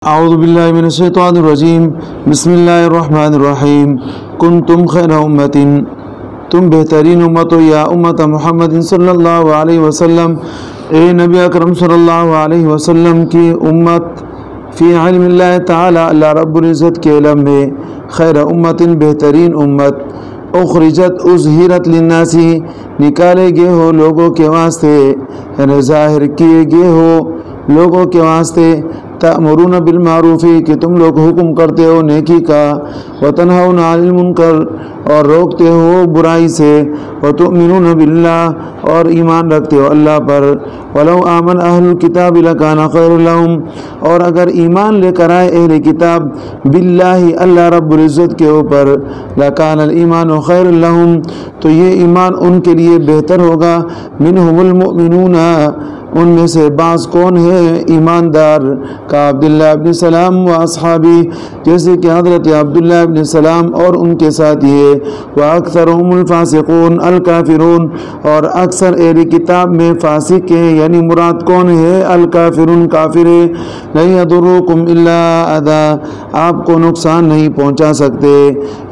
اعوذ باللہ من الشیطان الرجیم بسم اللہ الرحمن الرحیم کنتم خیر امت، تم بہترین امت ہو یا امت محمد صلی اللہ علیہ وسلم، اے نبی اکرم صلی اللہ علیہ وسلم کی امت، فی علم اللہ تعالی، اللہ رب العزت کے علم میں، خیر امت بہترین امت، اخرجت اظہرت للناس نکالے گئے ہو لوگوں کے واسطے، یعنی ظاہر کیے گئے ہو لوگوں کے واسطے، تأمرون بالمعروف کہ تم لوگ حکم کرتے ہو نیکی کا، وتنہون عن المنکر اور روکتے ہو برائی سے، وتؤمنون باللہ اور ایمان رکھتے ہو اللہ پر، ولو آمن اہل الکتاب لکان خیر لہم اور اگر ایمان لے کر آئے اہل کتاب باللہ اللہ رب العزت کے اوپر، لکان الایمان خیر لہم تو یہ ایمان ان کے لیے بہتر ہوگا، منہم المؤمنون ان میں سے بعض کون ہے ایماندار، کا عبداللہ ابن سلام و اصحابی جیسے کہ حضرت عبداللہ ابن سلام اور ان کے ساتھی ہے، وَأَكْثَرُهُمُ الْفَاسِقُونَ الْكَافِرُونَ اور اکثر اہل کتاب میں فاسق ہیں، یعنی مراد کون ہے، الکافرون کافر ہے، لَن يَضُرُّكُمْ إِلَّا أَذًى آپ کو نقصان نہیں پہنچا سکتے،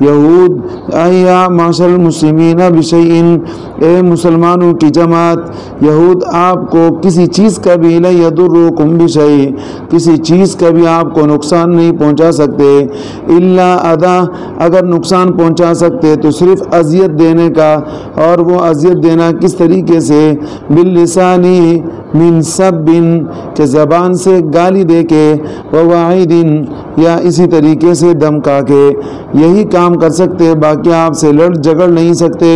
یہود اَيَّا معشر المسلمین بِشَيْءٍ اے مسلمانوں کی جماعت، یہود آپ کو کسی چیز کا بھی لَن يَضُرُّكُمْ بِشَيْءٍ کسی چیز کا بھی آپ کو نقصان نہیں پہنچا سکتے، الا اذا اگر نقصان پہنچا سکتے تو صرف اذیت دینے کا، اور وہ اذیت دینا کس طریقے سے، باللسانی من سب کہ زبان سے گالی دے کے، ووعید یا اسی طریقے سے دھمکا کے، یہی کام کر سکتے، باقی آپ سے لڑ جھگڑ نہیں سکتے،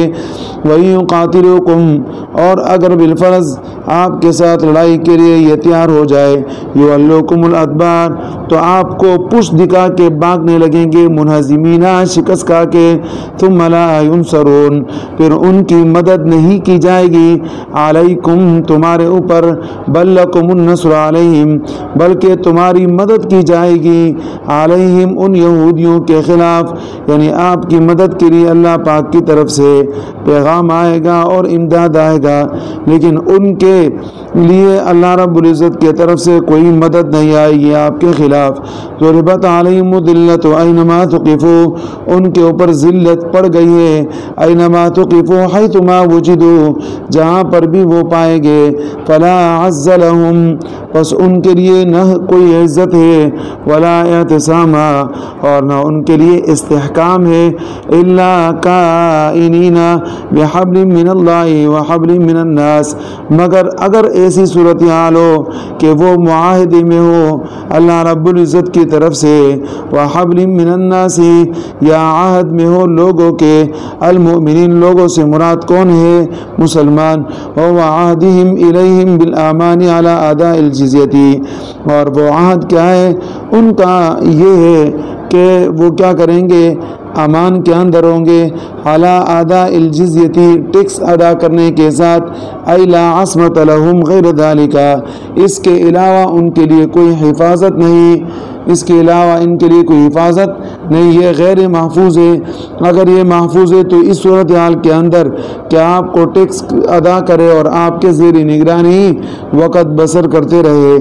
وَيُقَاتِلُوكُمْ اور اگر بالفرض آپ کے ساتھ لڑائی کے لیے یہ تیار ہو جائے، یُوَلُّوكُمُ الْأَدْبَارَ تو آپ کو پشت دکھا کے بھاگنے لگیں گے، منہزمین شکست کھا کے، ثُمَّ لَا يُنصَرُونَ پھر ان کی مدد نہیں کی جائے گی، علیکم تمہارے اوپر، بل لکم النصر علیہم بلکہ تمہاری مدد کی جائے گی، علیہم ان یہودیوں کے خلاف، یعنی آپ کی مدد کے لیے اللہ پاک کی طرف سے پیغام آئے گا اور امداد آئے گا، لیکن ان کے لیے اللہ رب العزت کی طرف سے کوئی مدد نہیں آئے گی آپ کے خلاف، ضربت علیہم الذلۃ اینما ثقفوا ان کے اوپر ذلت پڑ گئی ہے، اینما ثقفوا حیثما وجدوا جہاں پر بھی وہ پائے گئے، فلا عز لهم پس ان کے لیے نہ کوئی عزت ہے، ولا اعتصام اور نہ ان کے لیے استحکام ہے، الا کائنین بحبل من اللہ وحبل من الناس مگر اگر ایسی صورتحال ہو کہ وہ معاہدے میں ہو اللہ رب العزت کی طرف سے، وحبل من الناس یا عہد میں ہو لوگوں کے، المؤمنین لوگوں سے مراد کون ہے، مسلمان، وعہدہم الیہم بالامان علی اداء الجزیہ اور وہ عہد کیا ہے ان کا یہ ہے کہ وہ کیا کریں گے، امان کے اندر ہوں گے، علی اداء الجزیہ ٹیکس ادا کرنے کے ساتھ، ای لا عصمت لہم غیر ذالک اس کے علاوہ ان کے لیے کوئی حفاظت نہیں، اس کے علاوہ ان کے لیے کوئی حفاظت نہیں، یہ غیر محفوظ ہے، اگر یہ محفوظ ہے تو اس صورتحال کے اندر کہ آپ کو ٹیکس ادا کرے اور آپ کے زیر نگرانی وقت بسر کرتے رہے،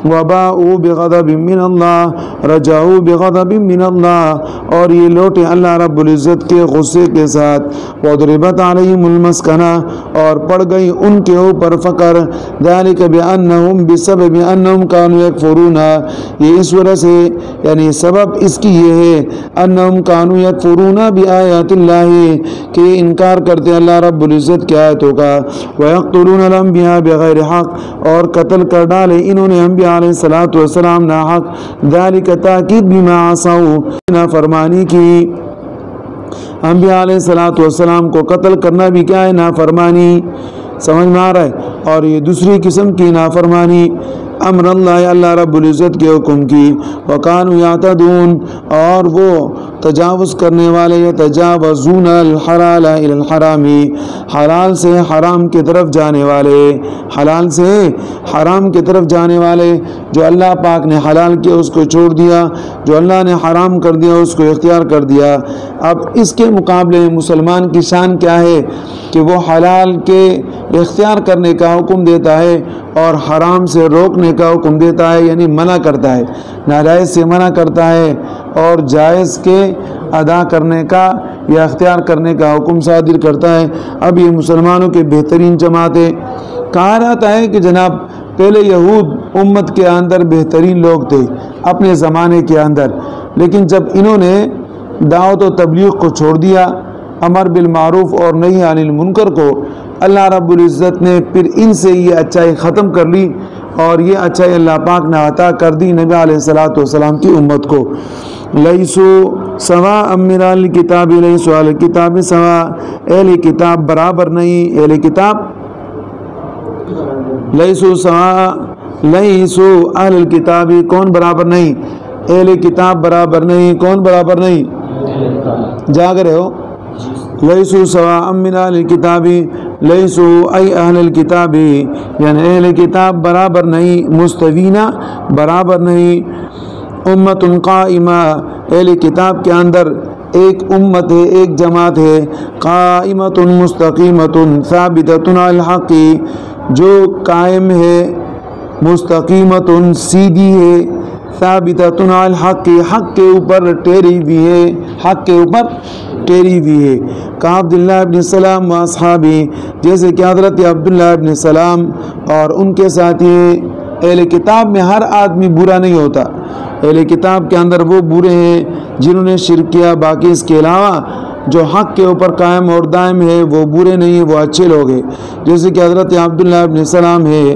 وباؤوا بغضب من اللہ رجعوا بغضب من اللہ اور یہ لوٹے اللہ رب العزت کے غصے کے ساتھ، وضربت علیہم المسکنہ اور پڑ گئی ان کے اوپر فقر، ذالک بانہم بسبب انہم کانوا یکفرون یہ اس وجہ سے یعنی سبب اس کی یہ ہے، انہم کانوا یکفرون بآیات اللہ کہ انکار کرتے اللہ رب العزت کی آیتوں کا، ویقتلون الانبیاء بغیر حق اور قتل کر ڈالے انہوں نے انبیاء علیہ الصلوۃ والسلام ناحق، ذالک تاکید بما عصوا نافرمانی کی، انبیاء علیہ الصلوۃ والسلام کو قتل کرنا بھی کیا ہے، نافرمانی، سمجھ میں آ رہا ہے، اور یہ دوسری قسم کی نافرمانی امر اللہ اللہ رب العزت کے حکم کی، وکانوا یعتدون اور وہ تجاوز کرنے والے، یتجاوزون الحلال الی الحرام حلال سے حرام کی طرف جانے والے، حلال سے حرام کی طرف جانے والے، جو اللہ پاک نے حلال کیا اس کو چھوڑ دیا، جو اللہ نے حرام کر دیا اس کو اختیار کر دیا۔ اب اس کے مقابلے میں مسلمان کی شان کیا ہے کہ وہ حلال کے اختیار کرنے کا حکم دیتا ہے اور حرام سے روکنے کا حکم دیتا ہے، یعنی منع کرتا ہے، ناجائز سے منع کرتا ہے اور جائز کے ادا کرنے کا یا اختیار کرنے کا حکم صادر کرتا ہے۔ اب یہ مسلمانوں کے بہترین جماعت ہے۔ کہا جاتا ہے کہ جناب پہلے یہود امت کے اندر بہترین لوگ تھے اپنے زمانے کے اندر، لیکن جب انہوں نے دعوت و تبلیغ کو چھوڑ دیا، امر بالمعروف اور نہی عن المنکر کو، اللہ رب العزت نے پھر ان سے یہ اچھائی ختم کر لی اور یہ اچھائی اللہ پاک نے عطا کر دی نبی علیہ الصلوۃ والسلام کی امت کو۔ لیسو سواء من اہل الکتاب لیسو اہل الکتاب سواء، اہل کتاب برابر نہیں، اہل کتاب لیسو سواء، لیسو اہل الکتاب کون برابر نہیں؟ اہل کتاب برابر نہیں، کون برابر نہیں؟ جاگ رہے ہو؟ لیسو سواء من اہل الکتاب، لیسو ای اہل الکتاب یعنی اہل کتاب برابر نہیں، مستوینہ برابر نہیں۔ امت قائمہ، اہل کتاب کے اندر ایک امت ہے، ایک جماعت ہے، قائمۃ مستقیمۃ ثابتۃ علی الحق، جو قائم ہے، مستقیمۃ سیدھی ہے، ثابتۃ علی الحق حق کے اوپر ٹیری ہوئی ہے، حق کے اوپر ٹیری ہوئی ہے۔ کہ عبداللہ ابن سلام و اصحابی، جیسے کہ حضرت عبداللہ ابن سلام اور ان کے ساتھی۔ اہل کتاب میں ہر آدمی برا نہیں ہوتا، اہل کتاب کے اندر وہ برے ہیں جنہوں نے شرک کیا، باقی اس کے علاوہ جو حق کے اوپر قائم اور دائم ہے وہ برے نہیں ہیں، وہ اچھے لوگ ہیں، جیسے کہ حضرت عبداللہ ابن سلام ہے۔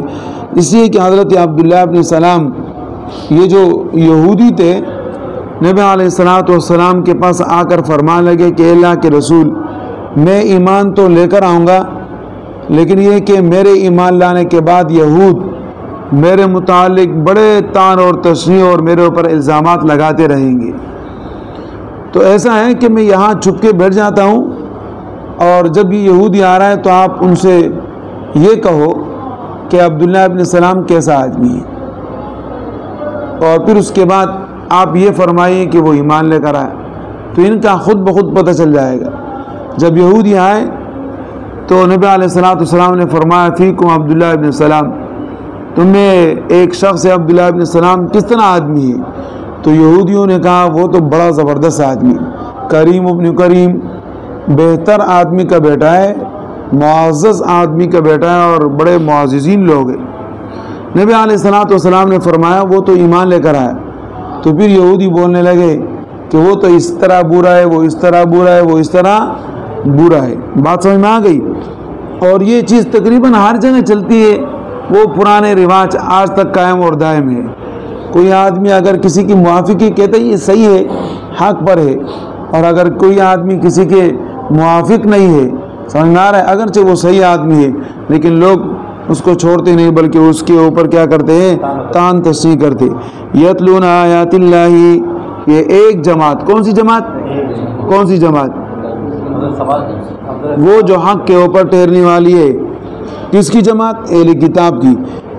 اس لیے کہ حضرت عبداللہ ابن سلام یہ جو یہودی تھے، نبی علیہ الصلوۃ والسلام کے پاس آ کر فرمانے لگے کہ اللہ کے رسول، میں ایمان تو لے کر آؤں گا، لیکن یہ کہ میرے ایمان لانے کے بعد یہود میرے متعلق بڑے طعن اور تشنیع اور میرے اوپر الزامات لگاتے رہیں گے، تو ایسا ہے کہ میں یہاں چھپ کے بیٹھ جاتا ہوں، اور جب یہ یہودی آ رہا ہے تو آپ ان سے یہ کہو کہ عبداللہ ابن سلام کیسا آدمی ہے، اور پھر اس کے بعد آپ یہ فرمائیے کہ وہ ایمان لے کر آئے، تو ان کا خود بخود پتہ چل جائے گا۔ جب یہودی آئے تو نبی علیہ الصلوۃ والسلام نے فرمایا فیکم عبداللہ ابن سلام، تم میں ایک شخص ہے عبداللہ ابن سلام، کس طرح آدمی ہے؟ تو یہودیوں نے کہا وہ تو بڑا زبردست آدمی، کریم ابن کریم، بہتر آدمی کا بیٹا ہے، معزز آدمی کا بیٹا ہے، اور بڑے معززین لوگ ہیں۔ نبی علیہ الصلوۃ والسلام نے فرمایا وہ تو ایمان لے کر آیا، تو پھر یہودی بولنے لگے کہ وہ تو اس طرح برا ہے، وہ اس طرح برا ہے، وہ اس طرح برا ہے۔ بات سمجھ میں آ گئی؟ اور یہ چیز تقریباً ہر جگہ چلتی ہے، وہ پرانے رواج آج تک قائم اور دائم ہے۔ کوئی آدمی اگر کسی کی موافقی کہتا ہے یہ صحیح ہے، حق پر ہے، اور اگر کوئی آدمی کسی کے موافق نہیں ہے، سمجھ میں آ رہا ہے، اگرچہ وہ صحیح آدمی ہے لیکن لوگ اس کو چھوڑتے نہیں بلکہ اس کے اوپر کیا کرتے ہیں؟ تان تشنیع کرتے۔ یتلون آیات اللہ، یہ ایک جماعت، کون سی جماعت؟ کون سی جماعت؟ وہ جو حق کے اوپر ٹھہرنے والی ہے۔ کس کی جماعت؟ اہل کتاب کی۔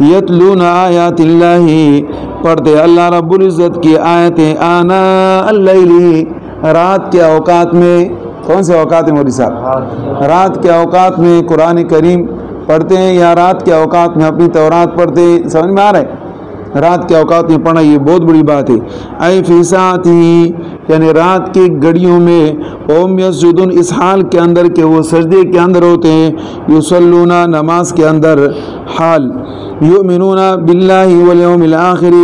یتلون آیات اللہ، پڑھتے اللہ رب العزت کی آیتیں، آناء اللیل، رات کے اوقات میں۔ کون سے اوقات ہیں مولوی صاحب؟ رات کے اوقات میں قرآن کریم پڑھتے ہیں، یا رات کے اوقات میں اپنی تورات پڑھتے ہیں، سمجھ میں آ رہا ہے؟ رات کے اوقات میں پڑھنا یہ بہت بڑی بات ہے۔ اے فی ساعتی، یعنی رات کی گھڑیوں میں، قوم یسجدون، اس حال کے اندر کہ وہ سجدے کے اندر ہوتے ہیں، یصلون، نماز کے اندر، حال یؤمنون باللہ والیوم الآخر،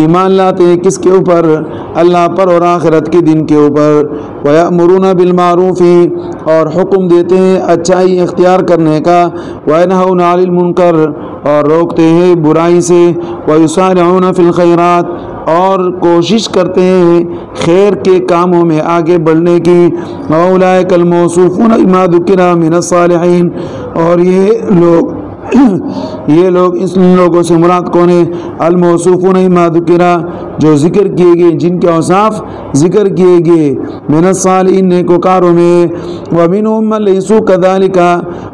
ایمان لاتے ہیں کس کے اوپر؟ اللہ پر اور آخرت کے دن کے اوپر۔ وَيَأْمُرُونَ بِالْمَعْرُوفِ، اور حکم دیتے ہیں اچھائی اختیار کرنے کا، وَيَنْهَوْنَ عَنِ الْمُنْكَرِ، اور روکتے ہیں برائی سے، وَيُسَارِعُونَ فِي الْخَيْرَاتِ، اور کوشش کرتے ہیں خیر کے کاموں میں آگے بڑھنے کی، وَأُولَئِكَ الْمَوْصُوفُونَ بِمَا ذُكِرَ مِنَ الصَّالِحِينَ، اور یہ لوگ اس لوگوں سے مراد کون ہے؟ الموصوفون بما ذکر، جو ذکر کیے گئے، جن کے اوصاف ذکر کیے گئے، من الصالحین، نیکوکاروں میں، ومنهم من لیسوا کذالک،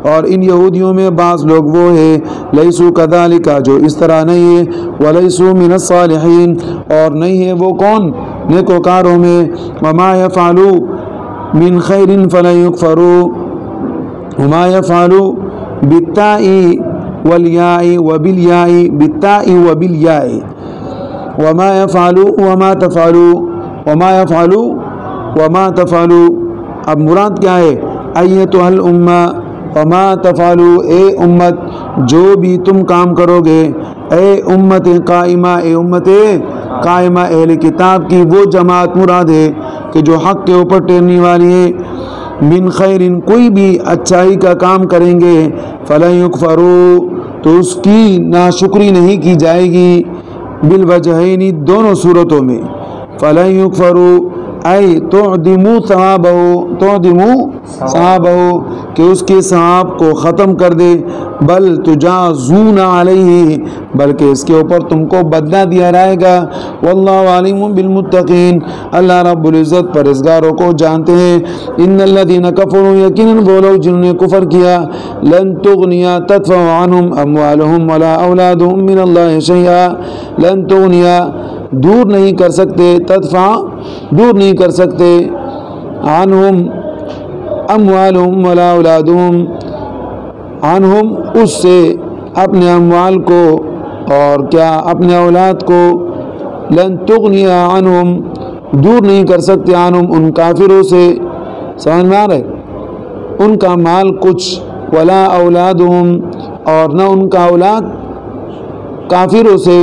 اور ان یہودیوں میں بعض لوگ وہ ہیں لیسوا کذالک، جو اس طرح نہیں ہے، ولیسوا من الصالحین، اور نہیں ہے وہ کون؟ نیکوکاروں میں۔ وما یفعلوا من خیر فلن یکفروا، وما یفعلوا بالتاء والیاء وبالیاء بالتاء وبالیاء وما يفعلوا وما تفعلوا وما يفعلوا وما تفعلوا. اب مراد کیا ہے؟ ایتھا الامہ وما تفعلوا، اے امت جو بھی تم کام کرو گے، اے امت قائمہ، اے امت قائمہ. اہل کتاب کی وہ جماعت مراد ہے کہ جو حق کے اوپر ٹھہرنے والی ہے. من خیر، کوئی بھی اچھائی کا کام کریں گے، فلا یکفروا، تو اس کی ناشکری نہیں کی جائے گی. بالوجہین، دونوں صورتوں میں. فلا یکفروا ای تعدموا ثوابہ، کہ اس کے ثواب کو ختم کر دے. بل تجازون علیہ، بلکہ اس کے اوپر تم کو بدلہ دیا جائے گا. واللہ علیم بالمتقین، اللہ رب العزت پرہیزگاروں کو جانتے ہیں. ان الذین کفروا، یقیناً وہ لوگ جنہوں نے کفر کیا، لن تغنیا تدفع عنہم اموالہم ولا اولادہم من اللہ شیئا، لن تغنیا دور نہیں کر سکتے، تدفع دور نہیں کر سکتے، عنہم اموالہم ولا اولادہم، عنہم اس سے اپنے اموال کو اور کیا اپنے اولاد کو. لن تغنیا عنہم دور نہیں کر سکتے، عنہم ان کافروں سے، سمجھ میں آ رہے، ان کا مال کچھ، ولا اولادہم اور نہ ان کا اولاد کافروں سے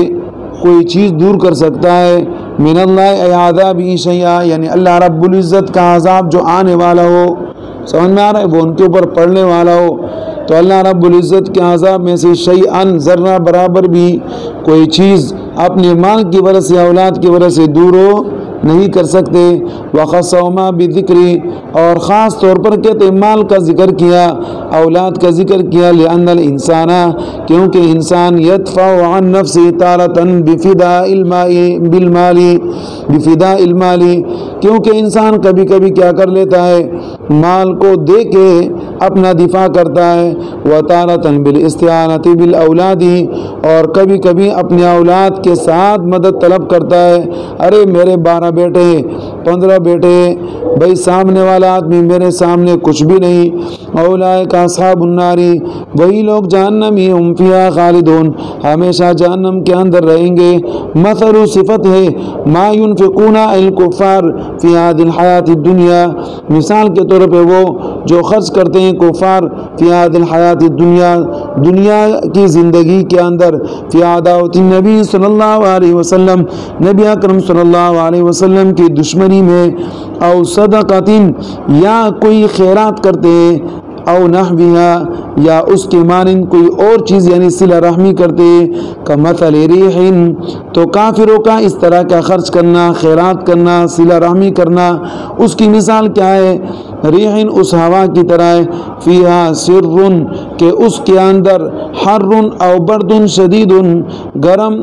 کوئی چیز دور کر سکتا ہے. من اللہ عذاب شیئا، یعنی اللہ رب العزت کا عذاب جو آنے والا ہو، سمجھ میں آ رہا ہے، وہ ان کے اوپر پڑنے والا ہو. تو اللہ رب العزت کے عذاب میں سے شیئن ذرہ برابر بھی کوئی چیز اپنے مال کی وجہ سے، اولاد کی وجہ سے دور ہو نہیں کر سکتے. وخصوما بذکری، اور خاص طور پر کہتے مال کا ذکر کیا، اولاد کا ذکر کیا. لأن الانسان، کیونکہ انسان یدفع عن نفسه تارة بفداء بالمال، بفداء المال، کیونکہ انسان کبھی کبھی کیا کر لیتا ہے، مال کو دے کے اپنا دفاع کرتا ہے. وتارة بالاستعانة بالاولاد، اور کبھی کبھی اپنے اولاد کے ساتھ مدد طلب کرتا ہے. ارے میرے 12 بیٹے 15 بیٹے، بھائی سامنے والا آدمی میرے سامنے کچھ بھی نہیں. اولئک اصحاب النار، وہی لوگ جہنمی، ہم فیہا خالدون، ہمیشہ جہنم کے اندر رہیں گے. مثل صفت ہے ما ينفقون الکفار فی هذه الحیات الدنیا، مثال کے طور پہ وہ جو خرچ کرتے ہیں کفار فی هذه الحیات الدنیا، دنیا کی زندگی کے اندر، فی عداوت النبی صلی اللہ علیہ وسلم، نبی اکرم صلی اللہ علیہ وسلم کی دشمنی میں، او صدقۃ، یا کوئی خیرات کرتے ہیں، او نحوہا، یا اس کے مانند کوئی اور چیز یعنی صلہ رحمی کرتے. کمثل ریح، تو کافروں کا اس طرح کا خرچ کرنا، خیرات کرنا، صلہ رحمی کرنا، اس کی مثال کیا ہے؟ ریح، اس ہوا کی طرح ہے، فیہا سر، کہ اس کے اندر، حر او برد شدید، گرم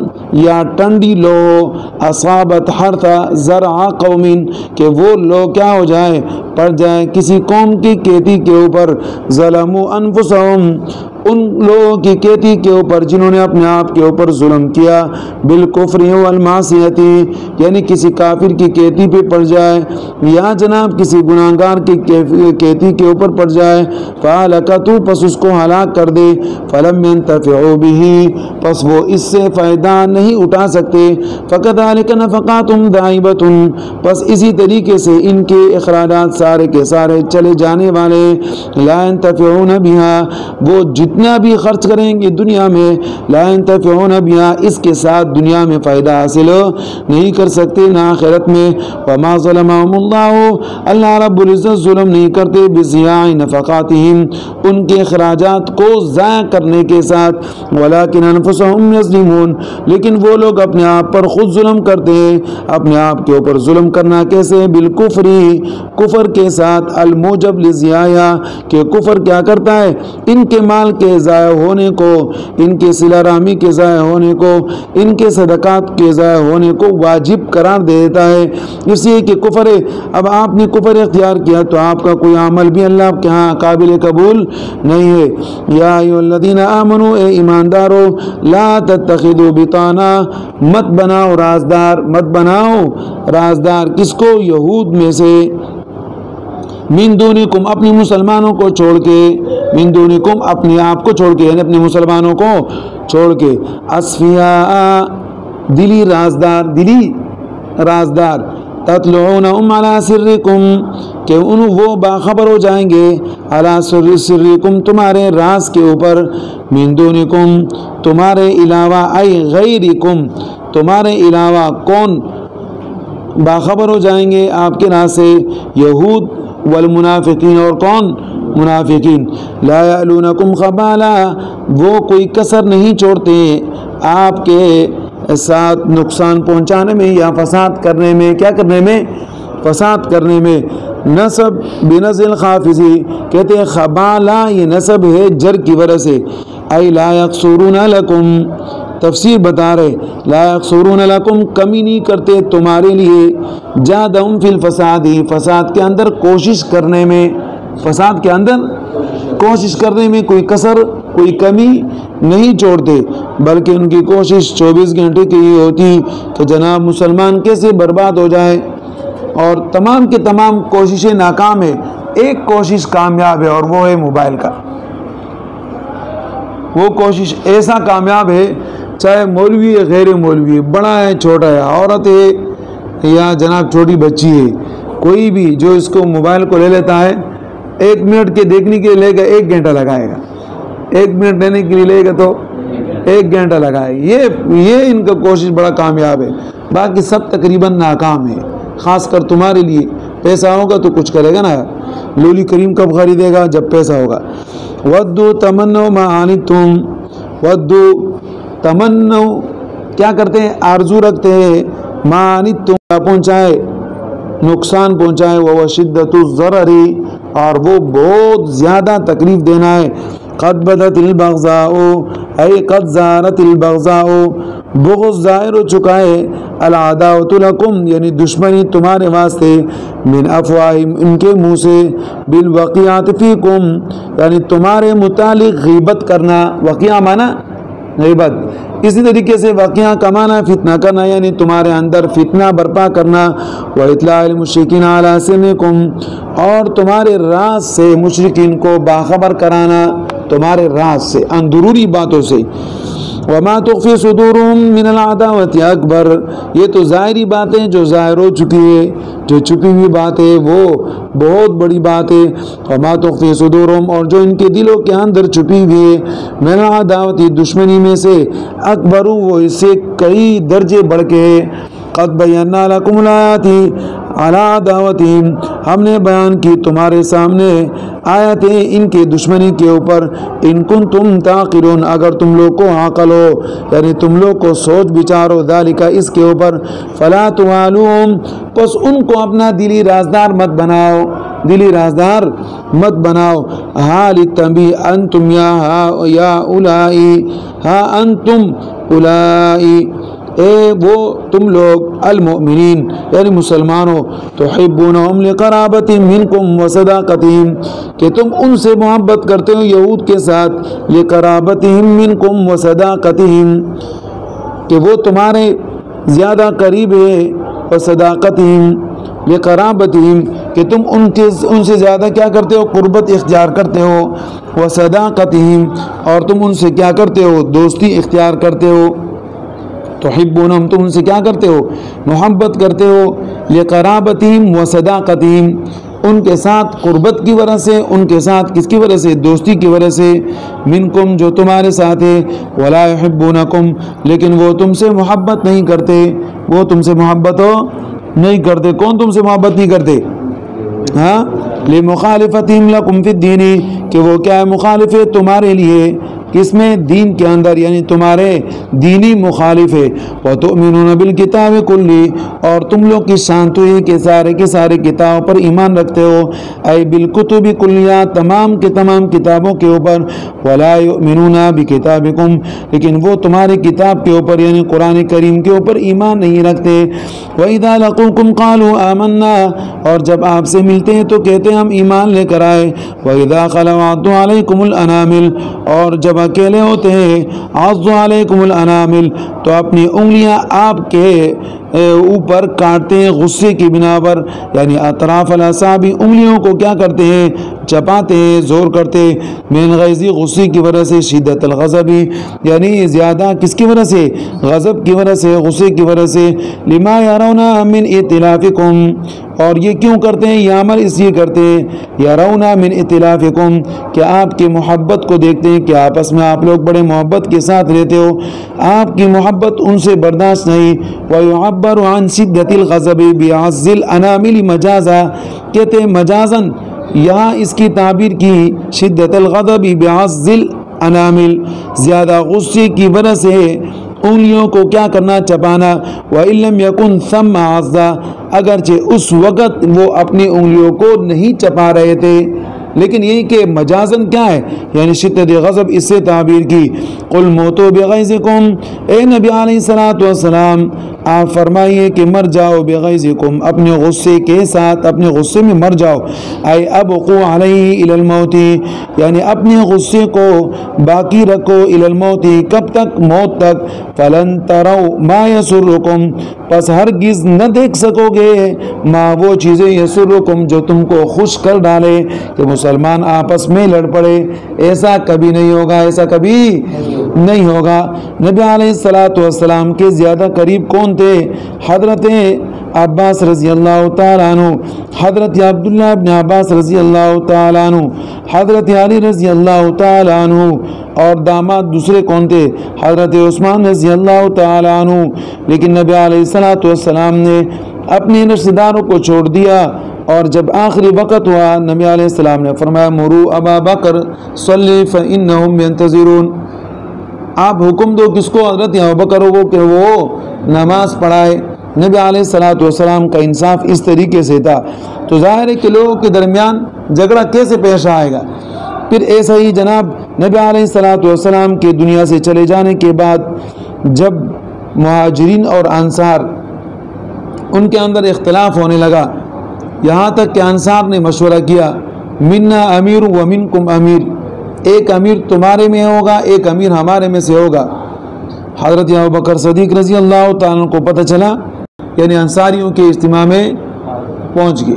یا ٹھنڈی لو، اصابت حرث زرع قوم، کہ وہ لوگ کیا ہو جائے، پڑ جائے کسی قوم کی کھیتی کے اوپر، ظلموا انفسہم، ان لوگوں کی کھیتی کے اوپر جنہوں نے اپنے آپ کے اوپر ظلم کیا، بالکفر والمعصیت، یعنی کسی کافر کی کھیتی پہ پڑ جائے، یا جناب کسی گناہگار کی کھیتی کے اوپر پڑ جائے، فہلکتہ، پس اس کو ہلاک کر دے، فلم ينتفعوا بہ، پس وہ اس سے فائدہ نہیں اٹھا سکتے. فکذلک نفقاتہم ذاہبۃ، پس اسی طریقے سے ان کے اخراجات سارے کے سارے چلے جانے والے. لا ينتفعون بہا، وہ جتنا بھی خرچ کریں گے دنیا میں، لا ينتفعون بہا، اس کے ساتھ دنیا میں فائدہ حاصل نہیں کر سکتے، نہ آخرت میں. وما ظلمهم اللہ، اللہ رب العزت ظلم نہیں کرتے، بضیاع نفقاتہم، ان کے اخراجات کو ضائع کرنے کے ساتھ، ولکن انفسهم یظلمون، لیکن وہ لوگ اپنے آپ پر خود ظلم کرتے ہیں. اپنے آپ کے اوپر ظلم کرنا کیسے؟ بالکفر، کفر کے ساتھ، الموجب لضیاع، کہ کفر کیا کرتا ہے، ان کے مال کے ضائع ہونے کو، ان کے صلہ رحمی کے ضائع ہونے کو، ان کے صدقات کے ضائع ہونے کو واجب قرار دے دیتا ہے. اس لیے کہ کفر ہے، اب آپ نے کفر اختیار کیا تو آپ کا کوئی عمل بھی اللہ کے ہاں قابل قبول نہیں ہے. یا ایھا الذین آمنوا، اے ایماندارو، لا تتخذوا بطانا، مت بناؤ رازدار، مت بناؤ رازدار، کس کو؟ یہود میں سے. من دونکم اپنے مسلمانوں کو چھوڑ کے، من دونکم اپنے آپ کو چھوڑ کے، یعنی اپنے مسلمانوں کو چھوڑ کے، اصفیاء دلی رازدار تطلعونہم علی سرکم کہ وہ باخبر ہو جائیں گے، علی سرکم تمہارے راز کے اوپر، من دونکم تمہارے علاوہ، ای غیرکم تمہارے علاوہ، کون باخبر ہو جائیں گے آپ کے راز سے؟ یہود والمنافقین، اور کون؟ منافقین، لا یعلونکم خبالا وہ کوئی کسر نہیں چھوڑتے آپ کے ساتھ نقصان پہنچانے میں یا فساد کرنے میں، کیا کرنے میں؟ فساد کرنے میں۔ نصب بنزل خافضی کہتے ہیں خبالا یہ نصب ہے جر کی وجہ سے، ای لا یقصرون لکم، تفسیر بتا رہے لا یقصرون لکم کمی نہیں کرتے تمہارے لیے، جادہم فی الفساد فساد کے اندر کوشش کرنے میں، فساد کے اندر کوشش کرنے میں کوئی کسر کوئی کمی نہیں چھوڑتے، بلکہ ان کی کوشش 24 گھنٹے کی ہی ہوتی کہ جناب مسلمان کیسے برباد ہو جائے، اور تمام کے تمام کوششیں ناکام ہے، ایک کوشش کامیاب ہے اور وہ ہے موبائل کا۔ وہ کوشش ایسا کامیاب ہے، چاہے مولوی ہے غیر مولوی ہے، بڑا ہے چھوٹا ہے، عورت ہے یا جناب چھوٹی بچی ہے، کوئی بھی جو اس کو موبائل کو لے لیتا ہے 1 منٹ کے دیکھنے کے لیے لے گا 1 گھنٹہ لگائے گا، 1 منٹ لینے کے لیے لے گا تو 1 گھنٹہ لگائے، یہ ان کا کوشش بڑا کامیاب ہے، باقی سب تقریباً ناکام ہے۔ خاص کر تمہارے لیے پیسہ ہوگا تو کچھ کرے گا نا، لولی کریم کب خریدے گا؟ جب پیسہ ہوگا۔ ودو تمنو ما عنتم، ودو تمنو کیا کرتے ہیں؟ آرزو رکھتے ہیں، ما عنتم پہنچائے، نقصان پہنچائے، وہ شدت الضرر اور وہ بہت زیادہ تکلیف دینا ہے، قد بدت البغضاء اے قد زارت البغضاء بغض ظاہر ہو چکا ہے، العداوۃ لکم یعنی دشمنی تمہارے واسطے، من افواہم ان کے منہ سے، بالوقیعات فیکم یعنی تمہارے متعلق غیبت کرنا، وقیعہ مانا غیبت، اسی طریقے سے واقعہ کمانا فتنہ کرنا یعنی تمہارے اندر فتنہ برپا کرنا، وَإِطْلَاعِ الْمُشْرِكِينَ عَلَىٰ سِرِّكُمْ اور تمہارے راز سے مشرکین کو باخبر کرانا، تمہارے راز سے اندرونی باتوں سے، وَمَا تُخْفِي صُدُورُهُمْ مِنَ الْعَدَاوَةِ أَكْبَرُ یہ تو ظاہری باتیں جو ظاہر ہو چکی ہے، جو چھپی ہوئی بات ہے وہ بہت بڑی بات ہے، وَمَا تُخْفِي صُدُورُهُمْ اور جو ان کے دلوں کے اندر چھپی ہوئی ہے، مِنَ الْعَدَاوَةِ دشمنی میں سے، اکبر وہ اس سے کئی درجے بڑھ کے ہے، قد بینا لکم الآیات علی دعوتہم ہم نے بیان کی تمہارے سامنے آیتیں ان کے دشمنی کے اوپر، ان کنتم تعقلون اگر تم لوگ کو عقل ہو یعنی تم لوگ کو سوچ بچار ہو، ذالک اس کے اوپر، فلا توالوہم پس ان کو اپنا دلی رازدار مت بناؤ، دلی رازدار مت بناؤ، ہا للتنبیہ انتم یا اولائی، ہا انتم اولائی اے وہ تم لوگ، المؤمنین یعنی مسلمانوں، تحبونہم لقرابتہم منکم وصداقتہم کہ تم ان سے محبت کرتے ہو یہود کے ساتھ، لقرابتہم منکم وصداقتہم کہ وہ تمہارے زیادہ قریب ہے، وصداقتہم لقرابتہم کہ تم ان سے زیادہ کیا کرتے ہو؟ قربت اختیار کرتے ہو، وصداقتہم اور تم ان سے کیا کرتے ہو؟ دوستی اختیار کرتے ہو، تحبونہم تم ان سے کیا کرتے ہو؟ محبت کرتے ہو، لقرابتہم وصداقتہم ان کے ساتھ قربت کی وجہ سے، ان کے ساتھ کس کی وجہ سے؟ دوستی کی وجہ سے، منکم جو تمہارے ساتھ ہے، ولا یحبونکم لیکن وہ تم سے محبت نہیں کرتے، وہ تم سے محبت نہیں کرتے، کون تم سے محبت نہیں کرتے؟ ہاں لمخالفتہم لکم فی الدین کہ وہ کیا ہے؟ مخالف ہے تمہارے لیے، کس میں؟ دین کے اندر یعنی تمہارے دینی مخالف ہے، وَتُؤْمِنُونَ بِالْكِتَابِ كُلِّهِ اور تم لوگ کی شان تو یہ کہ سارے کے سارے کتابوں پر ایمان رکھتے ہو، اے بالکتب کلیہ تمام کے تمام کتابوں کے اوپر، وَلَا يُؤْمِنُونَ بِكِتَابِكُمْ لیکن وہ تمہاری کتاب کے اوپر یعنی قرآن کریم کے اوپر ایمان نہیں رکھتے، وَإِذَا لَقُوكُمْ قَالُوا آمَنَّا اور جب آپ سے ملتے ہیں تو کہتے ہیں ہم ایمان لے کر آئے، وَإِذَا خَلَوْا عَضُّوا عَلَيْكُمُ الْأَنَامِلَ اور جب اکیلے ہوتے ہیں، عَضُّوا عَلَيْكُمُ الْأَنَامِلَ تو اپنی انگلیاں آپ کے اوپر کاٹتے ہیں غصے کی بنا پر، یعنی اطراف الاصابع انگلیوں کو کیا کرتے ہیں؟ چپاتے ہیں، زور کرتے، من غیظ غصے کی وجہ سے، شدت الغضب یعنی زیادہ کس کی وجہ سے؟ غضب کی وجہ سے، غصے کی وجہ سے، لما یرون من ائتلافکم، اور یہ کیوں کرتے ہیں یہ عمل؟ اس لیے کرتے ہیں یرون من ائتلافکم کہ آپ کی محبت کو دیکھتے ہیں کہ آپس میں آپ لوگ بڑے محبت کے ساتھ رہتے ہو، آپ کی محبت ان سے برداشت نہیں۔ وَيُعَبَّرُ عَنْ شِدَّةِ الْغَضَبِ بِعَزِّ الْأَنَامِلِ مَجَازًا، کہتے ہیں مجازاً، یہاں اس کی تعبیر کی شدت الغضب بعزل الانامل، زیادہ غصے کی وجہ سے انگلیوں کو کیا کرنا؟ چپانا۔ وَإِن لَمْ يَكُنْ ثَمَّ عَزًّا، اگرچہ اس وقت وہ اپنی انگلیوں کو نہیں چپا رہے تھے، لیکن یہ کہ مجازن کیا ہے؟ یعنی شدت غضب، اس سے تعبیر کی۔ قُلْ مُوتُوا بِغَیظِکُم، اے نبی علیہ الصلوۃ والسلام آپ فرمائیے کہ مر جاؤ، بغیظکم اپنے غصے کے ساتھ، اپنے غصے میں مر جاؤ، اے ابقوا علیہ الی الموت، یعنی اپنے غصے کو باقی رکھو، الی الموت کب تک؟ موت تک۔ فلن تروا ما یسرکم، پس ہرگز نہ دیکھ سکو گے ما وہ چیزیں یسرکم جو تم کو خوش کر ڈالے، کہ مسلمان آپس میں لڑ پڑے، ایسا کبھی نہیں ہوگا، ایسا کبھی نہیں ہوگا۔ نبی علیہ الصلوۃ والسلام کے زیادہ قریب کون تھے؟ حضرت عباس رضی اللہ تعالیٰ عنہ، حضرت عبداللہ ابن عباس رضی اللہ تعالیٰ عنہ، حضرت علی رضی اللہ تعالیٰ عنہ، اور داماد دوسرے کون تھے؟ حضرت عثمان رضی اللہ تعالیٰ عنہ۔ لیکن نبی علیہ الصلوۃ والسلام نے اپنے رشتہ داروں کو چھوڑ دیا، اور جب آخری وقت ہوا نبی علیہ السلام نے فرمایا مروا ابا بکر صلی فانہم ینتظرون، آپ حکم دو کس کو؟ حضرت ابوبکر کو کہ وہ نماز پڑھائے۔ نبی علیہ الصلوۃ والسلام کا انصاف اس طریقے سے تھا۔ تو ظاہر ہے کہ لوگوں کے درمیان جھگڑا کیسے پیش آئے گا؟ پھر ایسا ہی جناب نبی علیہ الصلوۃ والسلام کے دنیا سے چلے جانے کے بعد جب مہاجرین اور انصار ان کے اندر اختلاف ہونے لگا، یہاں تک کہ انصار نے مشورہ کیا منا امیر و منکم امیر، ایک امیر تمہارے میں ہوگا، ایک امیر ہمارے میں سے ہوگا۔ حضرت ابوبکر صدیق رضی اللہ تعالیٰ کو پتہ چلا، یعنی انصاریوں کے اجتماع میں پہنچ گئے،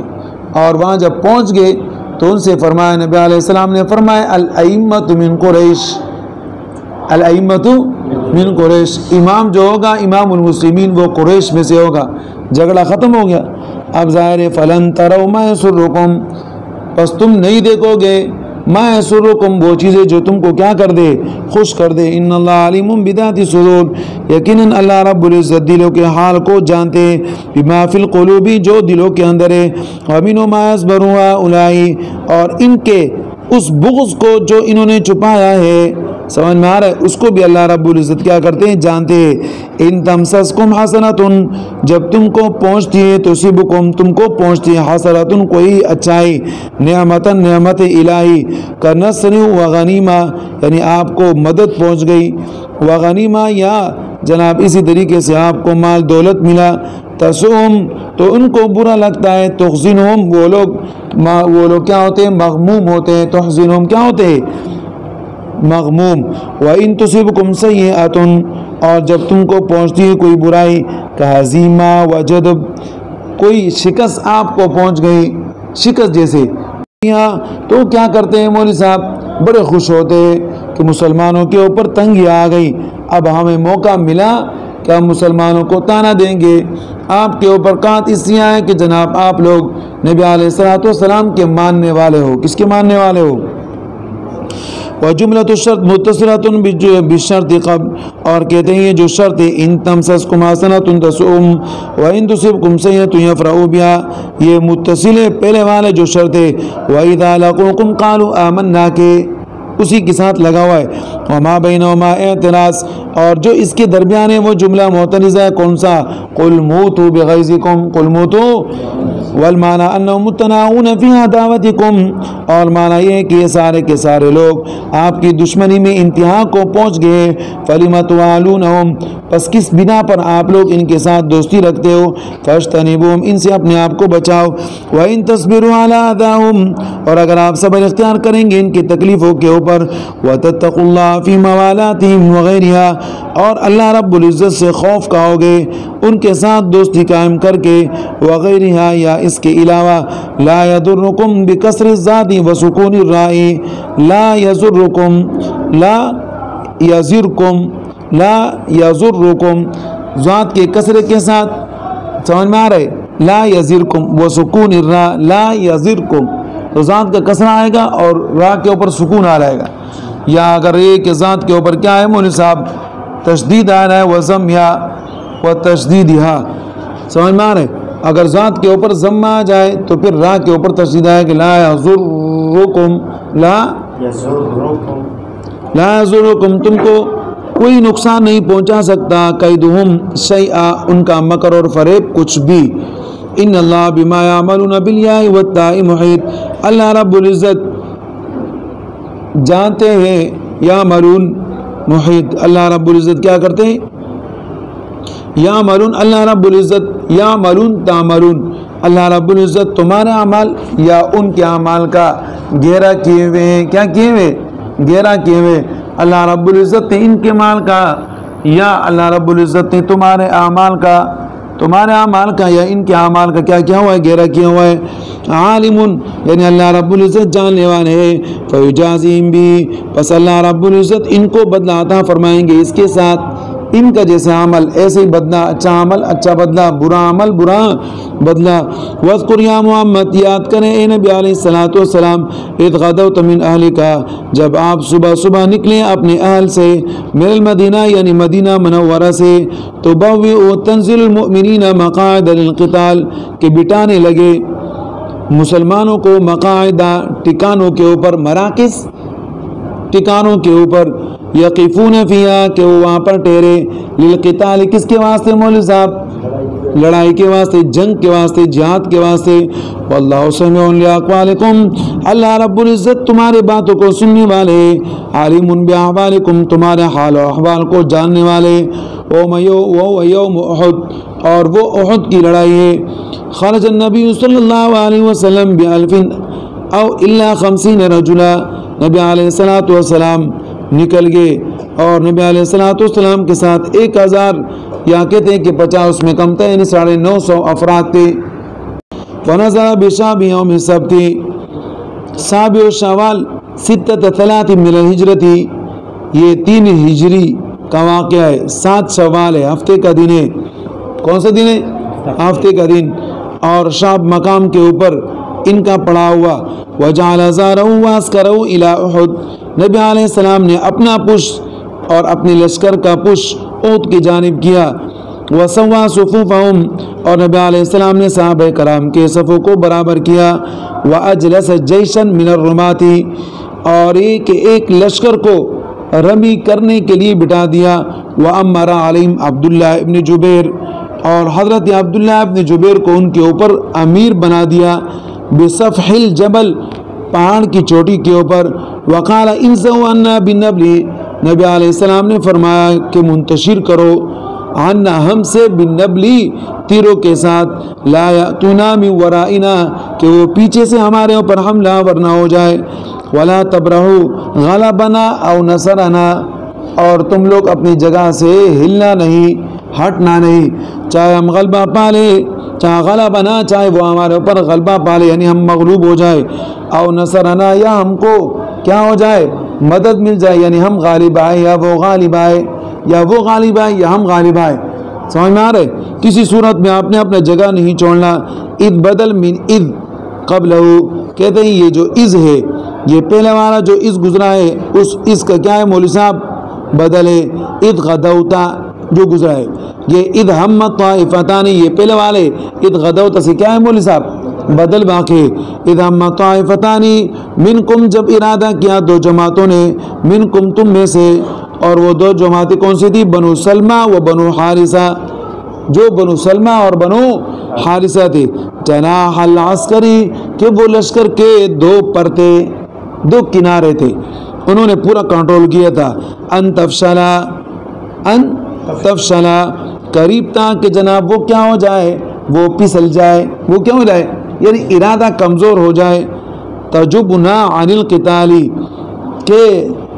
اور وہاں جب پہنچ گئے تو ان سے فرمایا، نبی علیہ السلام نے فرمایا الائمۃ من قریش، الائمۃ من قریش، امام جو ہوگا امام المسلمین وہ قریش میں سے ہوگا۔ جھگڑا ختم ہو گیا۔ اب ظاہر ہے فلن تروا ما یسرکم، پس تم نہیں دیکھو گے ما یسرکم وہ چیزیں جو تم کو کیا کر دے؟ خوش کر دے۔ ان اللہ علیم بذات الصدور، یقیناً اللہ رب العزت دلوں کے حال کو جانتے ہیں، بما فی القلوب جو دلوں کے اندر ہے، ومن ما یصبرون اولئک، اور ان کے اس بغض کو جو انہوں نے چھپایا ہے، سمجھ میں آ رہا ہے، اس کو بھی اللہ رب العزت کیا کرتے ہیں؟ جانتے ہیں۔ ان تمسسکم حسنۃ، جب تم کو پہنچتی ہے، تصیبکم تم کو پہنچتی ہے، حسنۃ کوئی اچھائی، نعمت نعمت الہی، کنصر و غنیمہ یعنی آپ کو مدد پہنچ گئی، و غنیمہ یا جناب اسی طریقے سے آپ کو مال دولت ملا، تسؤہم تو ان کو برا لگتا ہے، تحزنہم وہ لوگ کیا ہوتے ہیں؟ مغموم ہوتے ہیں۔ تحزنہم کیا ہوتے ہیں؟ مغموم۔ وَإِن تُصِبْكُمْ سَيِّئَةٌ، اور جب تم کو پہنچتی ہے کوئی برائی، کہزیمہ وجدب کوئی شکست آپ کو پہنچ گئی، شکست جیسے، تو کیا کرتے ہیں مولوی صاحب؟ بڑے خوش ہوتے ہیں کہ مسلمانوں کے اوپر تنگی آ گئی، اب ہمیں موقع ملا کہ ہم مسلمانوں کو تانا دیں گے۔ آپ کے اوپر قحط اس لیے آئے کہ جناب آپ لوگ نبی علیہ الصلوۃ والسلام کے ماننے والے ہو۔ کس کے ماننے والے ہو؟ وجملۃ الشرط متصلۃ بالشرط قبل، اور کہتے ہیں یہ جو شرط ہے ان تمسسکم حسنۃ تسؤہم وان تصبکم سیئۃ یفرحوا بها، یہ متصل ہے پہلے والے جو شرط ہے، واذا لقوکم قالوا آمنا کے اسی کے ساتھ لگا ہوا ہے، وما بینہما اعتراض، اور جو اس کے درمیان ہے وہ جملہ معترضہ ہے، کون سا؟ قل موتوا بغیظکم، قل موتوا والمعنى انهم متناعون فی عداوتکم، اور معنی یہ ہے کہ یہ سارے کے سارے لوگ آپ کی دشمنی میں انتہا کو پہنچ گئے. فلم توالونہم، پس کس بنا پر آپ لوگ ان کے ساتھ دوستی رکھتے ہو. فاجتنبوہم، ان سے اپنے آپ کو بچاؤ. وَإِن تَصْبِرُوا عَلَىٰ أَذَاهُمْ، اور اگر آپ صبر اختیار کریں گے ان کی تکلیفوں کے اوپر. وَتَتَّقُوا اللَّهَ فِي مَوَالَاتِهِمْ وَغَيْرِهَا، اور اللہ رب العزت سے خوف کھاؤ ان کے ساتھ دوستی قائم کر کے. وغیرها، یا اس کے علاوہ. لا يضركم بکسر الزاد وسکون الراء، لا يضركم، لا يضركم، لا يضركم، ذات کے کسرے کے ساتھ سمجھ میں آ رہے. لا يضركم وسکون الراء، لا يضركم، تو ذات کا کسرہ آئے گا اور را کے اوپر سکون آ رہے گا. یا اگر یہ کہ ذات کے اوپر کیا ہے مولوی صاحب تشدید آ رہا ہے، وضم یا و تشدیدہا، سمجھ میں آ رہے. اگر ذات کے اوپر ضم آ جائے تو پھر را کے اوپر تشدید آئے کہ لا یضرکم، لا یضرکم، تم کو کوئی نقصان نہیں پہنچا سکتا. کیدہم شیئا، ان کا مکر اور فریب کچھ بھی. ان اللہ بما یعملون بالیاء والتاء محیط، اللہ رب العزت جانتے ہیں. یعملون محیط، اللہ رب العزت کیا کرتے ہیں. یعملون، اللہ رب العزت، یعملون تعملون، اللہ رب العزت تمہارے اعمال یا ان کے اعمال کا گھیرا کیے ہوئے ہیں. کیا کیے ہوئے؟ گھیرا کیے ہوئے. اللہ رب العزت نے ان کے مال کا یا اللہ رب العزت نے تمہارے اعمال کا، تمہارے اعمال کا یا ان کے اعمال کا کیا کیا ہوا ہے؟ گھیرا کیا ہوا ہے. عالم، یعنی اللہ رب العزت جاننے والے ہیں. فیجازیم بھی، پس اللہ رب العزت ان کو بدلہ عطا فرمائیں گے اس کے ساتھ. ان کا جیسے عمل ایسے ہی بدلہ، اچھا عمل اچھا بدلہ، برا عمل برا بدلہ. وَاذْكُرْ يَا محمد، یاد کریں اے نبی علیہ الصلوۃ والسلام. اذ غدوت من اہلک، جب آپ صبح صبح نکلے اپنے اہل سے. من المدینہ، یعنی مدینہ منورہ سے. تبوئ تنزل المؤمنین مقاعد للقتال، کہ بٹانے لگے مسلمانوں کو مقاعدہ، ٹکانوں کے اوپر، مراکز ٹکانوں کے اوپر. یقفون فیہا، کہ وہ وہاں پر ٹھہرے. للقتال، کس کے واسطے مولوی صاحب؟ لڑائی کے واسطے، جنگ کے واسطے، جہاد کے واسطے. واللہ سمیع لاقوالکم، اللہ رب العزت تمہارے باتوں کو سننے والے. عالم باحوالکم، تمہارے حال و احوال کو جاننے والے. یوم احد، اور وہ احد کی لڑائی ہے. خرج النبی صلی اللہ علیہ وسلم بألف او الا 50 رجلا، نبی علیہ الصلوۃ والسلام نکل گئے اور نبی علیہ الصلوۃ والسلام کے ساتھ 1000 یا کہتے ہیں کہ 50 میں کم تھے، یعنی 950 افراد تھے. ونزل بشاب یوم السبت، سابع شوال 6 من الہجرت، یہ 3 ہجری کا واقعہ ہے. 7 شوال ہے، ہفتے کا دن ہے. کون سا دن ہے؟ ہفتے کا دن. اور شاب مقام کے اوپر ان کا پڑا ہوا. وجعل زارہ واسکرہ الی احد، نبی علیہ السلام نے اپنا پش اور اپنے لشکر کا پش احد کی جانب کیا. وسوا صفوفہم، اور نبی علیہ السلام نے صحابہ کرام کے صفوں کو برابر کیا. واجلس جیشا من الرمات، اور ایک لشکر کو رمی کرنے کے لیے بٹھا دیا. وامر علیہم عبداللہ ابن جبیر، اور حضرت عبداللہ ابن جبیر کو ان کے اوپر امیر بنا دیا. بصفح الجبل، پہاڑ کی چوٹی کے اوپر. وقال انزوا عنا بالنبل، نبی علیہ السلام نے فرمایا کہ منتشر کرو عنا، ہم سے، بالنبل، تیروں کے ساتھ. لا یأتونا من ورائنا، کہ وہ پیچھے سے ہمارے اوپر حملہ ورنہ ہو جائے. ولا تبرحوا غلبنا او نصرنا، اور تم لوگ اپنی جگہ سے ہلنا نہیں، ہٹنا نہیں. چاہے ہم غلبہ پالے، چاہے غلبنا، چاہے وہ ہمارے اوپر غلبہ پالے، یعنی ہم مغلوب ہو جائے. او نصرنا، یا ہم کو کیا ہو جائے؟ مدد مل جائے، یعنی ہم غالب آئے یا وہ غالب آئے، یا وہ غالب آئے یا ہم غالب آئے. سمجھ میں آ رہے؟ کسی صورت میں آپ نے اپنا جگہ نہیں چھوڑنا. اذ بدل من اذ قبلہ، کہتے ہیں یہ جو اذ ہے، یہ پہلے والا جو اذ گزرا ہے، اس اذ کا کیا ہے مولوی صاحب؟ بدل ہے. اذ غدوتا جو گزرا ہے، یہ اذ ہمت طائفتان، یہ پہلے والے اذ غدوتا سے کیا ہے مولوی صاحب؟ بدل باقی. اذ ہمت طائفتان منکم، جب ارادہ کیا 2 جماعتوں نے، منکم تم میں سے، اور وہ 2 جماعتیں کون سی تھی؟ بنو سلمہ و بنو حارثہ. جو بنو سلمہ اور بنو حارثہ تھے، جناح العسکری کہ وہ لشکر کے دو پرتے، دو کنارے تھے، انہوں نے پورا کنٹرول کیا تھا۔ ان تفشلا قریب تھا کہ جناب وہ کیا ہو جائے، وہ پھسل جائے، وہ کیا ہو جائے یعنی ارادہ کمزور ہو جائے۔ تجبنا عن القتال کہ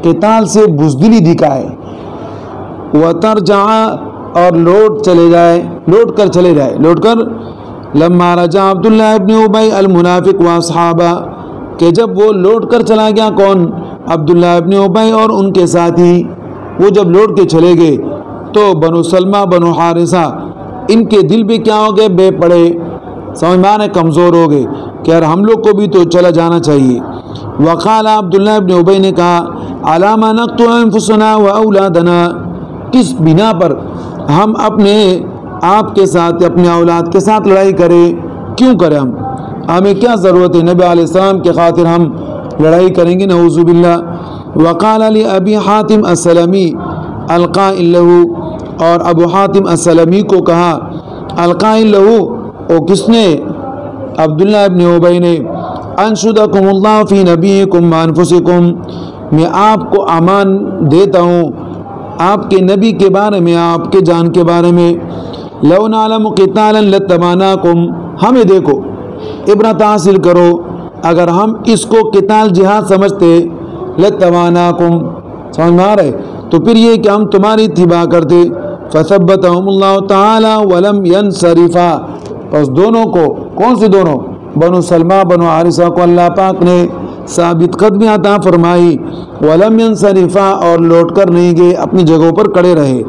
قتال سے بزدلی دکھائے، وترجع اور لوٹ کر چلے جائے لما رجع عبداللہ ابن ابی المنافق واصحابہ کہ جب وہ لوٹ کر چلا گیا، کون؟ عبداللہ ابن ابی اور ان کے ساتھی، وہ جب لوٹ کے چلے گئے تو بنو سلمہ بنو حارثہ ان کے دل بھی کیا ہو گئے، بے پڑے، سمجھ میں آنے کمزور ہو گئے کہ یار ہم لوگ کو بھی تو چلا جانا چاہیے۔ وقال عبداللہ ابن ابی نے کہا علامہ نقتل انفسنا و اولادنا، کس بنا پر ہم اپنے آپ کے ساتھ اپنے اولاد کے ساتھ لڑائی کریں، کیوں کریں ہمیں کیا ضرورت ہے، نبی علیہ السلام کے خاطر ہم لڑائی کریں گے، نعوذ باللہ۔ وقال علی ابی حاتم السلمی القائل لہو، اور ابو حاتم السلمی کو کہا القائل لہو، او کس نے؟ عبداللہ ابن ابی نے، انشدکم اللہ فی نبیکم وانفسکم، میں آپ کو امان دیتا ہوں آپ کے نبی کے بارے میں، آپ کے جان کے بارے میں، لو نعلم قتالا لتبعناکم، ہمیں دیکھو عبرت حاصل کرو، اگر ہم اس کو قتال جہاد سمجھتے لتبعناکم، سمجھ میں آ رہے تو پھر یہ کہ ہم تمہاری اتباع کرتے۔ فثبتہم اللہ تعالی ولم ینصرفا، پس دونوں کو، کون سے دونوں؟ بنو سلمہ بنو حارثہ کو اللہ پاک نے ثابت قدمی عطا فرمائی، ولم ینصرفا اور لوٹ کر نہیں گئے، اپنی جگہوں پر کڑے رہے۔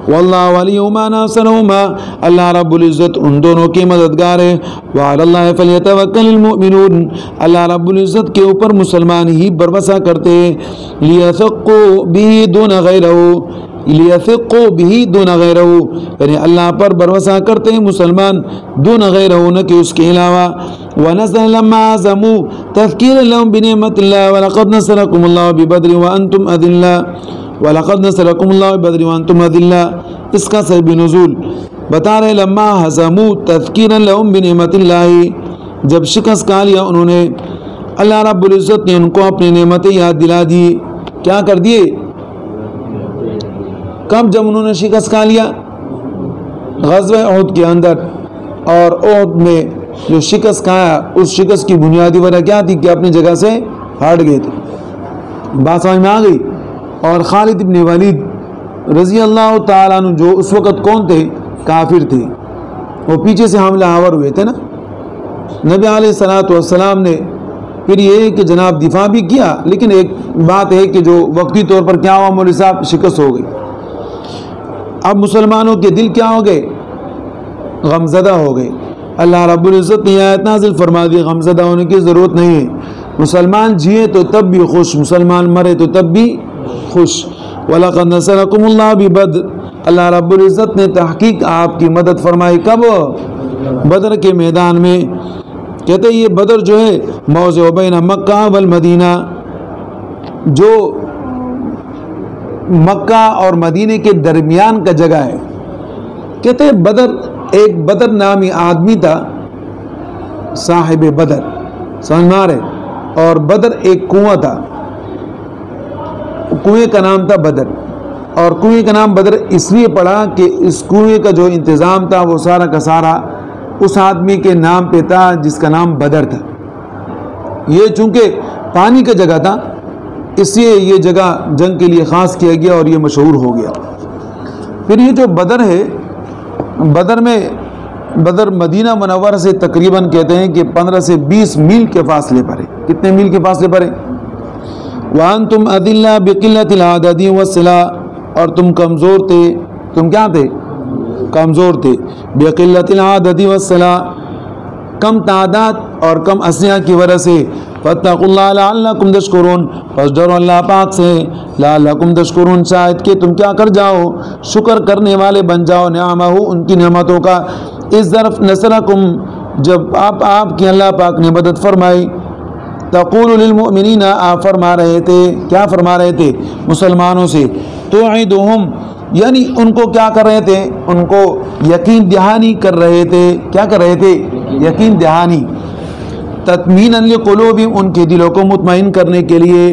واللہ ولیہما ناصرہما، اللہ رب العزت ان دونوں کی مددگار ہے۔ وعلی اللہ فلیتوکل المؤمنون، اللہ رب العزت کے اوپر مسلمان ہی بھروسہ کرتے ہیں۔ لیثقوا بہ دون غیرہ، لیثقوا بہ دون غیرہ، یعنی اللہ پر بھروسہ کرتے ہیں مسلمان دون غیرہ، نہ کہ اس کے علاوہ۔ ونزل لما عزموا تذکیرا لهم بنعمت اللہ ولقد نصرکم اللہ ببدر وانتم اذلہ، ولقد نصرکم اللہ ببدر وانتم اذلہ، اس کا سبب نزول بتا رہے لما عزموا تذکیرا لهم بنعمت اللہ، جب شکست کھا لیا انہوں نے، اللہ رب العزت نے ان کو اپنی نعمتیں یاد دلا دی۔ کیا کر دیے؟ کب؟ جب انہوں نے شکست کھا لیا غزوہ احد کے اندر، اور احد میں جو شکست کھایا اس شکست کی بنیادی وجہ کیا تھی کہ اپنی جگہ سے ہٹ گئے تھے، بات سمجھ میں آ گئی۔ اور خالد ابن ولید رضی اللہ تعالیٰ عنہ جو اس وقت کون تھے؟ کافر تھے، وہ پیچھے سے حملہ آور ہوئے تھے نا، نبی علیہ السلام نے پھر یہ کہ جناب دفاع بھی کیا، لیکن ایک بات ہے کہ جو وقتی طور پر کیا ہوا مولوی صاحب، شکست ہو گئی۔ اب مسلمانوں کے دل کیا ہو گئے؟ غمزدہ ہو گئے۔ اللہ رب العزت نے آیت نازل فرما دی غمزدہ ہونے کی ضرورت نہیں ہے، مسلمان جیے تو تب بھی خوش، مسلمان مرے تو تب بھی خوش۔ وَلَقَدْ نَصَرَكُمُ اللَّهُ بِبَدْرٍ، اللہ رب العزت نے تحقیق آپ کی مدد فرمائی، کب؟ بدر کے میدان میں۔ کہتے ہیں یہ بدر جو ہے موضع بین مکہ والمدینہ، جو مکہ اور مدینے کے درمیان کا جگہ ہے۔ کہتے ہیں بدر، ایک بدر نامی آدمی تھا، صاحب بدر، سمجھ میں آ رہے، اور بدر ایک کنواں تھا، کنویں کا نام تھا بدر، اور کنویں کا نام بدر اس لیے پڑا کہ اس کنویں کا جو انتظام تھا وہ سارا کا سارا اس آدمی کے نام پہ تھا جس کا نام بدر تھا۔ یہ چونکہ پانی کا جگہ تھا اس لیے یہ جگہ جنگ کے لیے خاص کیا گیا اور یہ مشہور ہو گیا۔ پھر یہ جو بدر ہے، بدر میں، بدر مدینہ منورہ سے تقریباً کہتے ہیں کہ 15 سے 20 میل کے فاصلے پر ہے۔ کتنے میل کے فاصلے پر ہے؟ وَأَنْتُمْ أَذِلَّةٌ بِقِلَّةِ الْعَدَدِ وَالسِّلَاحِ، اور تم کمزور تھے، تم کیا تھے؟ کمزور تھے، بِقِلَّةِ الْعَدَدِ وَالسِّلَاحِ، کم تعداد اور کم اسلحہ کی وجہ سے۔ فَاتَّقُوا اللَّهَ لَعَلَّكُمْ تَشْكُرُونَ، پس ڈرو اللہ پاک سے، لَعَلَّكُمْ تَشْكُرُونَ، شاید کہ تم کیا کر جاؤ؟ شکر کرنے والے بن جاؤ، نعمہ ان کی نعمتوں کا۔ اس ظرف نصرکم، جب آپ کی اللہ پاک نے مدد فرمائی، تقول للمؤمنین، آپ فرما رہے تھے، کیا فرما رہے تھے؟ مسلمانوں سے، توعدہم، یعنی ان کو کیا کر رہے تھے؟ ان کو یقین دہانی کر رہے تھے. کیا کر رہے تھے؟ یقین دہانی. تطمیناً لقلوبہم، ان کے دلوں کو مطمئن کرنے کے لیے.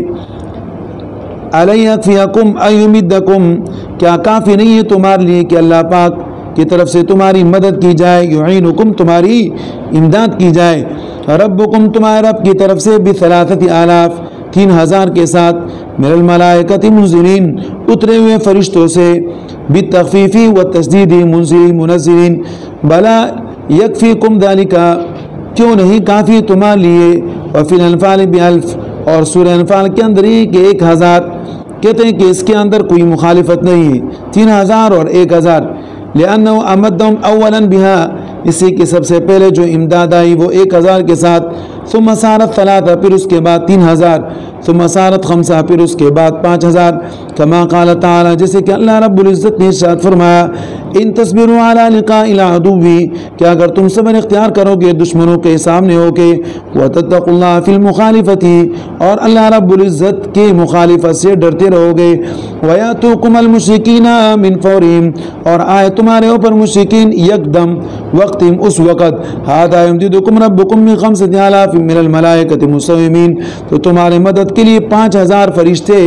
اَلَن یکفیکم ان یمدکم، کیا کافی نہیں ہے تمہارے لیے کہ اللہ پاک کی طرف سے تمہاری مدد کی جائے. یعینکم، تمہاری امداد کی جائے. ربکم، تمہارے رب کی طرف سے ب3,000 3,000 کے ساتھ. من الملائکۃ منزلین، اترے ہوئے فرشتوں سے. بالتخفیف والتشدید منزلین. بلا یکفیکم ذالک، کیوں نہیں کافی تمہارے لیے. وفی الانفال ب1000، اور سورہ انفال کے اندر ہی کہ 1000. کہتے ہیں کہ اس کے اندر کوئی مخالفت نہیں ہے، 3000 اور 1000. لأنه امدهم اولا بها، اسی کے سب سے پہلے جو امداد آئی وہ 1000 کے ساتھ. ثم صارت 3، پھر اس کے بعد 3000. ثم صارت 5، پھر اس کے بعد 5000. کما قال تعالی، جیسے کہ اللہ رب العزت نے ارشاد فرمایا ان تصبروا علی لقاء العدو، کہ اگر تم صبر اختیار کرو گے دشمنوں کے سامنے ہو کے. وتتقوا اللہ فی المخالفت، اور اللہ رب العزت کی مخالفت سے ڈرتے رہو گے. ویاتوکم المشرکین من فورہم، اور آئے تمہارے اوپر مشرکین یکدم وقت اس وقت. ھذا یمددکم ربکم ب5,000 من الملائکۃ مسومین، تو تمہارے مدد کے لیے 5000 فرشتے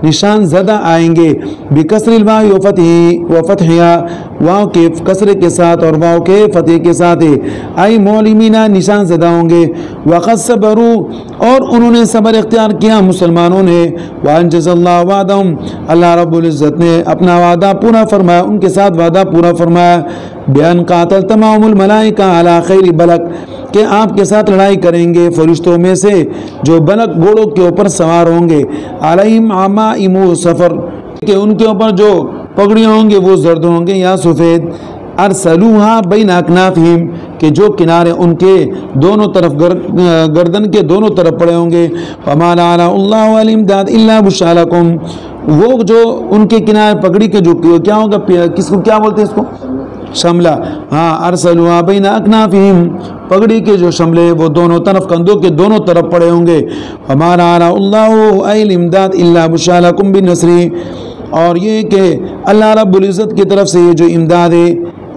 نشان زدہ آئیں گے. بکسر الواو وفتحها، واو کے کسرے کے ساتھ اور واو کے فتح کے ساتھ. آئی مولمینہ، نشان زدہ ہوں گے. وقد صبروا، اور انہوں نے صبر اختیار کیا مسلمانوں نے. وانجز اللہ وعدہم، اللہ رب العزت نے اپنا وعدہ پورا فرمایا، ان کے ساتھ وعدہ پورا فرمایا. بیان قاتل تمام الملائکہ علی خیر بلک، کہ آپ کے ساتھ لڑائی کریں گے فرشتوں میں سے جو بلک گھوڑوں کے اوپر سوار ہوں گے. علیہم عمائم سفر، کہ ان کے اوپر جو پگڑیاں ہوں گے وہ زرد ہوں گے یا سفید. ارسلوہا بین اکنافہم، کہ جو کنارے ان کے دونوں طرف گردن کے دونوں طرف پڑے ہوں گے. وما جعل اللہ الامداد الا بشری لکم، وہ جو ان کے کنارے پگڑی کے جو کیا ہوگا، کس کو کیا بولتے ہیں اس کو؟ شملہ. ہاں، ارسلوہا بین اکنافہم، پگڑی کے جو شملے وہ دونوں طرف کندھوں کے دونوں طرف پڑے ہوں گے. وما جعل اللہ الامداد الا بشری لکم بالنصر، اور یہ کہ اللہ رب العزت کی طرف سے یہ جو امداد ہے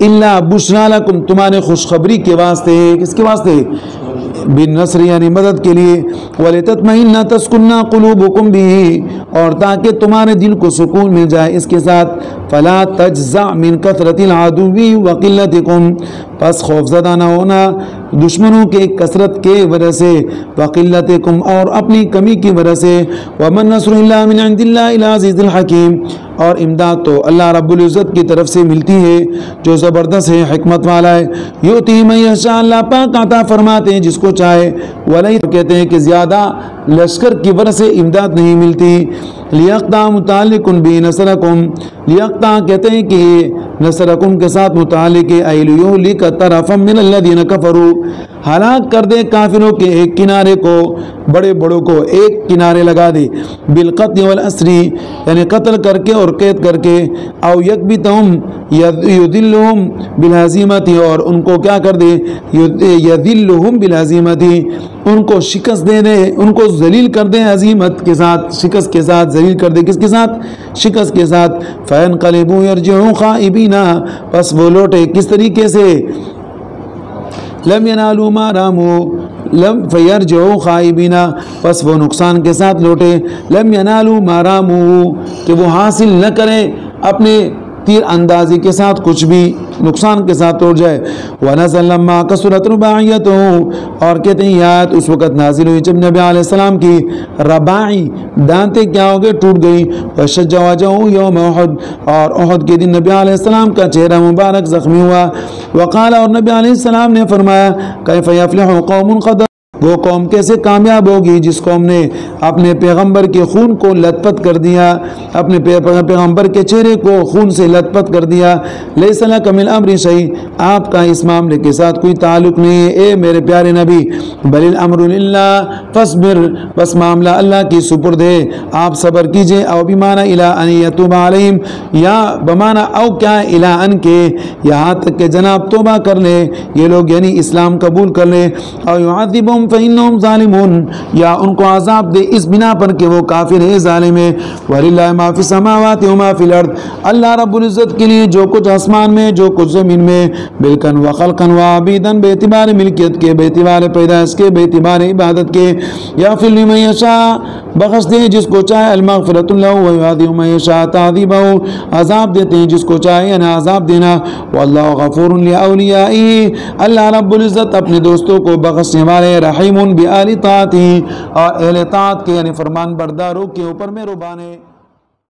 الا بشری لکم، تمہارے خوشخبری کے واسطے ہے. کس کے واسطے؟ بالنصر، یعنی مدد کے لیے. ولتطمئن تسکن قلوبکم به، اور تاکہ تمہارے دل کو سکون مل جائے اس کے ساتھ. فلا تجزع من کثرت العدو وقلتکم، پس خوف زدہ نہ ہونا دشمنوں کے کثرت کے وجہ سے. وقلتکم، اور اپنی کمی کی وجہ سے. ومن نصر الا من عند اللہ العزیز الحکیم، اور امداد تو اللہ رب العزت کی طرف سے ملتی ہے جو زبردست ہے، حکمت والا ہے. یؤتی من یشاء، اللہ پاک عطا فرماتے ہیں جس کو چاہے. ولی، کہتے ہیں کہ زیادہ لشکر کی وجہ سے امداد نہیں ملتی. لیقطع متعلق بنصرکم، لیقطع کہتے ہیں کہ نصرکم کے ساتھ متعلق ہے. ایلیہلک طرفا من الذین کفروا، ہلاک کر دے کافروں کے ایک کنارے کو، بڑے بڑوں کو ایک کنارے لگا دے. بالقتل والاسر، یعنی قتل کر کے اور قید کر کے. او یکبتہم یذلہم بالہزیمت، اور ان کو کیا کر دے؟ یذلہم بالہزیمت، ان کو شکست دے دے، ان کو ذلیل کر دے ہزیمت کے ساتھ، شکست کے ساتھ ذلیل کر دے. کس کے ساتھ؟ شکست کے ساتھ. فینقلبوا یرجعوا خائبین، پس وہ لوٹے کس طریقے سے؟ لم ینالوا ما راموا، لم فیرجعوا خائبین، پس وہ نقصان کے ساتھ لوٹے. لم ینالوا ما راموا، کہ وہ حاصل نہ کرے اپنے تیر اندازی کے ساتھ کچھ بھی، نقصان کے ساتھ توڑ جائے. وَنَزَلَ لَمَّا كَثُرَتْ رُبَاعِيَتُهُ، اور کہتے ہیں یہ آیت اس وقت نازل ہوئی جب نبی علیہ السلام کی رباعی دانتیں کیا ہو گئے؟ ٹوٹ گئی. وَشَجَّ وَجْهُهُ يَوْمَ أُحُدٍ، اور احد کے دن نبی علیہ السلام کا چہرہ مبارک زخمی ہوا. وقال، اور نبی علیہ السلام نے فرمایا كَيْفَ يَفْلِحُ قَوْمٌ قَدَّرُوا، وہ قوم کیسے کامیاب ہوگی جس قوم نے اپنے پیغمبر کے خون کو لت پت کر دیا، اپنے پیغمبر کے چہرے کو خون سے لت پت کر دیا. لیس لک من الامر شیء، آپ کا اس معاملے کے ساتھ کوئی تعلق نہیں ہے اے میرے پیارے نبی. بل الامر للہ فاصبر، بس معاملہ اللہ کی سپرد ہے، آپ صبر کیجئے. او بمعنی الی ان یتوب علیہم، یا بمعنی او کیا الی ان کے، یہاں تک کہ جناب توبہ کر لے یہ لوگ، یعنی اسلام قبول کر لے. او یعذبہم عذبهم فإنهم ظالمون، یا ان کو عذاب دے اس بنا پر کہ وہ کافر ہے، ظالم ہے۔ وَلِلَّهِ مَا فِي السَّمَاوَاتِ وَمَا فِي الْأَرْضِ، اللہ رب العزت کے لیے جو کچھ آسمان میں جو کچھ زمین میں، ملکن و خلقن و عبیدن، بے اعتبار ملکیت کے، بے اعتبار پیدائش کے، بے اعتبار عبادت کے، یغفر لمن یشاء، بخش دے جس کو چاہے، المغفرۃ لہ ویعذب من یشاء تعذیبہ، عذاب دیتے ہیں جس کو چاہے یعنی عذاب دینا، واللہ غفور لأولیائہ، اللہ رب العزت اپنے دوستوں کو بخشنے والے، رحیم بآل طاعتہ، اور اہل طاعت کے یعنی فرمان برداروں کے اوپر مہربان ہے۔